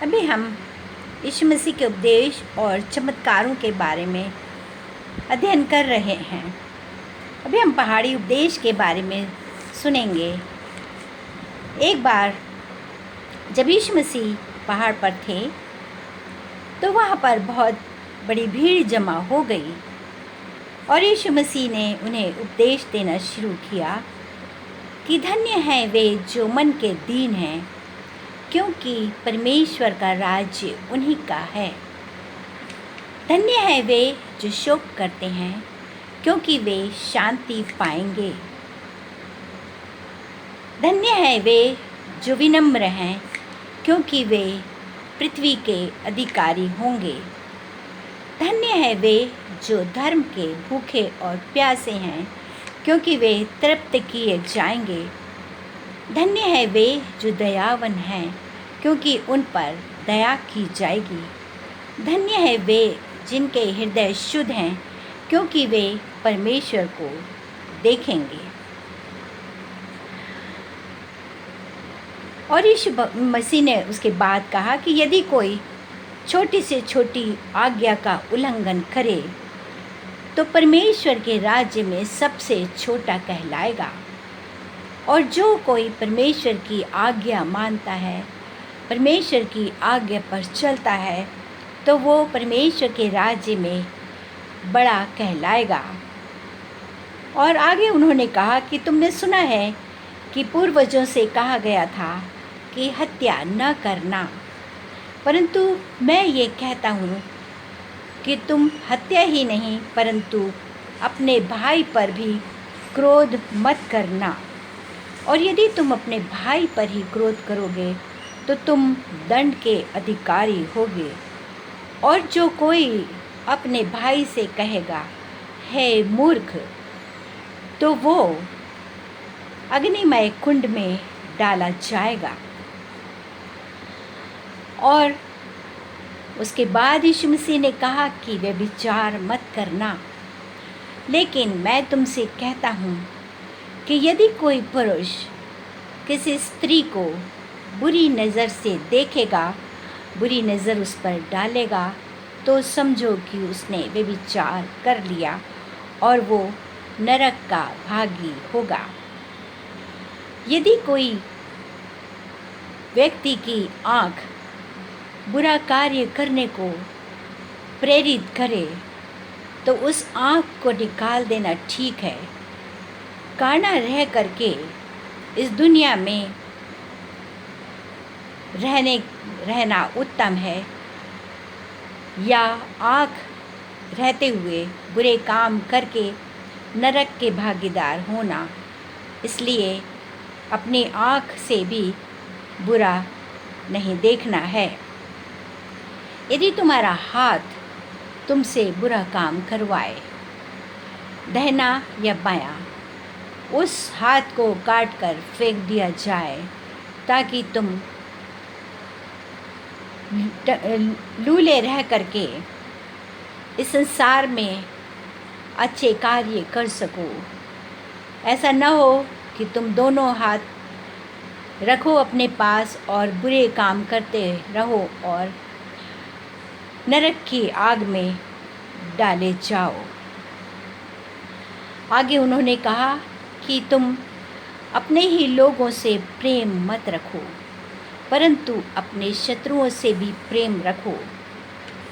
अभी हम यीशु मसीह के उपदेश और चमत्कारों के बारे में अध्ययन कर रहे हैं। अभी हम पहाड़ी उपदेश के बारे में सुनेंगे। एक बार जब यीशु मसीह पहाड़ पर थे तो वहाँ पर बहुत बड़ी भीड़ जमा हो गई और यीशु मसीह ने उन्हें उपदेश देना शुरू किया कि धन्य हैं वे जो मन के दीन हैं, क्योंकि परमेश्वर का राज्य उन्हीं का है। धन्य हैं वे जो शोक करते हैं, क्योंकि वे शांति पाएंगे। धन्य हैं वे जो विनम्र हैं, क्योंकि वे पृथ्वी के अधिकारी होंगे। धन्य हैं वे जो धर्म के भूखे और प्यासे हैं, क्योंकि वे तृप्त किए जाएंगे। धन्य है वे जो दयावान हैं, क्योंकि उन पर दया की जाएगी। धन्य है वे जिनके हृदय शुद्ध हैं, क्योंकि वे परमेश्वर को देखेंगे। और यीशु मसीह ने उसके बाद कहा कि यदि कोई छोटी से छोटी आज्ञा का उल्लंघन करे तो परमेश्वर के राज्य में सबसे छोटा कहलाएगा। और जो कोई परमेश्वर की आज्ञा मानता है, परमेश्वर की आज्ञा पर चलता है, तो वो परमेश्वर के राज्य में बड़ा कहलाएगा। और आगे उन्होंने कहा कि तुमने सुना है कि पूर्वजों से कहा गया था कि हत्या न करना, परंतु मैं ये कहता हूँ कि तुम हत्या ही नहीं परंतु अपने भाई पर भी क्रोध मत करना। और यदि तुम अपने भाई पर ही क्रोध करोगे तो तुम दंड के अधिकारी होगे। और जो कोई अपने भाई से कहेगा हे मूर्ख, तो वो अग्निमय कुंड में डाला जाएगा। और उसके बाद यीशु मसीह ने कहा कि व्यभिचार मत करना। लेकिन मैं तुमसे कहता हूँ कि यदि कोई पुरुष किसी स्त्री को बुरी नज़र से देखेगा, बुरी नज़र उस पर डालेगा, तो समझो कि उसने व्यभिचार कर लिया और वो नरक का भागी होगा। यदि कोई व्यक्ति की आँख बुरा कार्य करने को प्रेरित करे तो उस आँख को निकाल देना ठीक है। काना रह करके इस दुनिया में रहना उत्तम है, या आँख रहते हुए बुरे काम करके नरक के भागीदार होना। इसलिए अपनी आँख से भी बुरा नहीं देखना है। यदि तुम्हारा हाथ तुमसे बुरा काम करवाए, दाहिना या बायां, उस हाथ को काट कर फेंक दिया जाए, ताकि तुम लूले रह करके इस संसार में अच्छे कार्य कर सको। ऐसा न हो कि तुम दोनों हाथ रखो अपने पास और बुरे काम करते रहो और नरक की आग में डाले जाओ। आगे उन्होंने कहा कि तुम अपने ही लोगों से प्रेम मत रखो, परंतु अपने शत्रुओं से भी प्रेम रखो,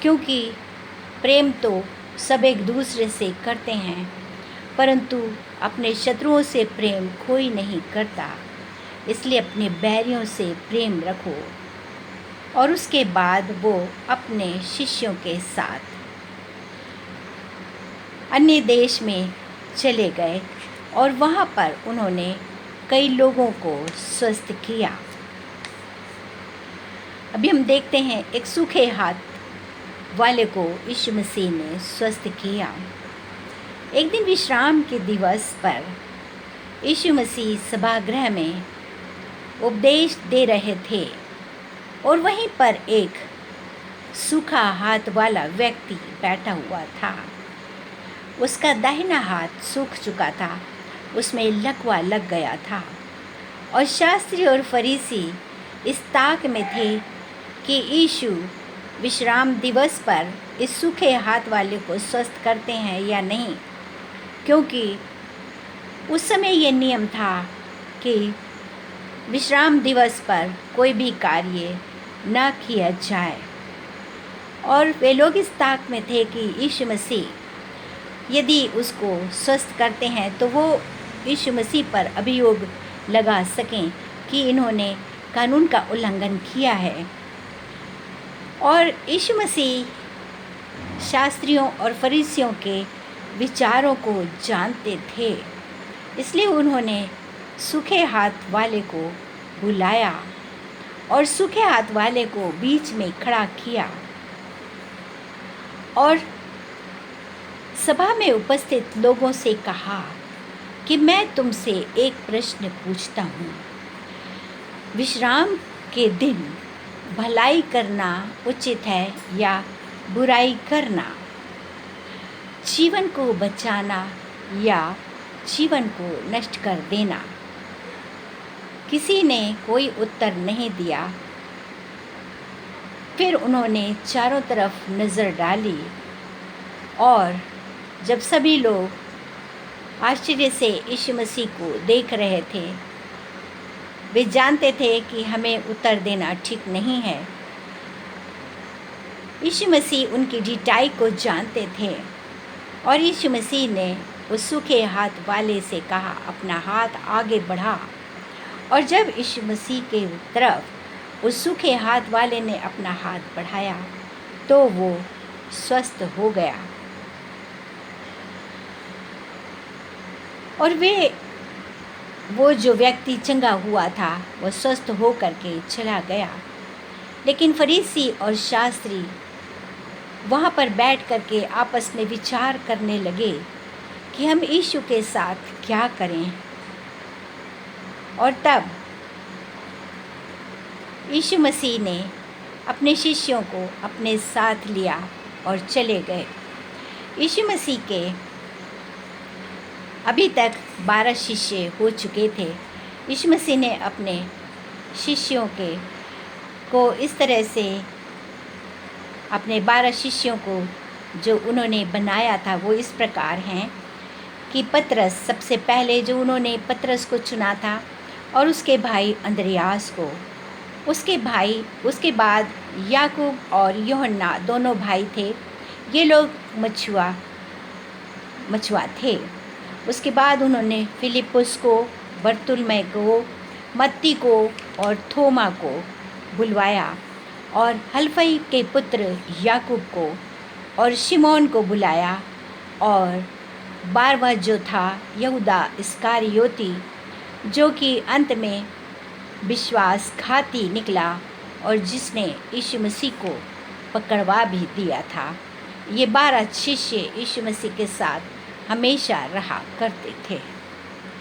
क्योंकि प्रेम तो सब एक दूसरे से करते हैं, परंतु अपने शत्रुओं से प्रेम कोई नहीं करता। इसलिए अपने बैरियों से प्रेम रखो। और उसके बाद वो अपने शिष्यों के साथ अन्य देश में चले गए और वहाँ पर उन्होंने कई लोगों को स्वस्थ किया। अभी हम देखते हैं एक सूखे हाथ वाले को यीशु मसीह ने स्वस्थ किया। एक दिन विश्राम के दिवस पर यीशु मसीह सभागृह में उपदेश दे रहे थे और वहीं पर एक सूखा हाथ वाला व्यक्ति बैठा हुआ था। उसका दाहिना हाथ सूख चुका था, उसमें लकवा लग गया था। और शास्त्री और फरीसी इस ताक में थे कि यीशु विश्राम दिवस पर इस सूखे हाथ वाले को स्वस्थ करते हैं या नहीं, क्योंकि उस समय ये नियम था कि विश्राम दिवस पर कोई भी कार्य न किया जाए। और वे लोग इस ताक में थे कि यीशु मसीह यदि उसको स्वस्थ करते हैं तो वो यीशु मसीह पर अभियोग लगा सकें कि इन्होंने कानून का उल्लंघन किया है। और यीशु मसीह शास्त्रियों और फरीसियों के विचारों को जानते थे, इसलिए उन्होंने सूखे हाथ वाले को बुलाया और सूखे हाथ वाले को बीच में खड़ा किया और सभा में उपस्थित लोगों से कहा कि मैं तुमसे एक प्रश्न पूछता हूँ, विश्राम के दिन भलाई करना उचित है या बुराई करना, जीवन को बचाना या जीवन को नष्ट कर देना? किसी ने कोई उत्तर नहीं दिया। फिर उन्होंने चारों तरफ नज़र डाली और जब सभी लोग आश्चर्य से यीशु मसीह को देख रहे थे, वे जानते थे कि हमें उत्तर देना ठीक नहीं है। यीशु मसीह उनकी ढिठाई को जानते थे और यीशु मसीह ने उस सूखे हाथ वाले से कहा, अपना हाथ आगे बढ़ा। और जब यीशु मसीह के तरफ उस सूखे हाथ वाले ने अपना हाथ बढ़ाया तो वो स्वस्थ हो गया और वो जो व्यक्ति चंगा हुआ था वो स्वस्थ हो करके चला गया। लेकिन फरीसी और शास्त्री वहाँ पर बैठ करके आपस में विचार करने लगे कि हम यीशु के साथ क्या करें। और तब यीशु मसीह ने अपने शिष्यों को अपने साथ लिया और चले गए। यीशु मसीह के अभी तक 12 शिष्य हो चुके थे। यीशु मसीह ने अपने शिष्यों को इस तरह से अपने 12 शिष्यों को जो उन्होंने बनाया था वो इस प्रकार हैं कि पतरस, सबसे पहले जो उन्होंने पतरस को चुना था और उसके भाई अंद्रयास को, उसके बाद याकूब और यूहन्ना दोनों भाई थे। ये लोग मछुआ थे। उसके बाद उन्होंने फिलिपुस को, बरतुल्मै को, मत्ती को और थोमा को बुलवाया और हल्फई के पुत्र याकूब को और शिमोन को बुलाया और 12वां जो था यहूदा इस्करियोती, जो कि अंत में विश्वासघाती निकला और जिसने यीशु मसीह को पकड़वा भी दिया था। ये 12 शिष्य यीशु मसीह के साथ हमेशा रहा करते थे।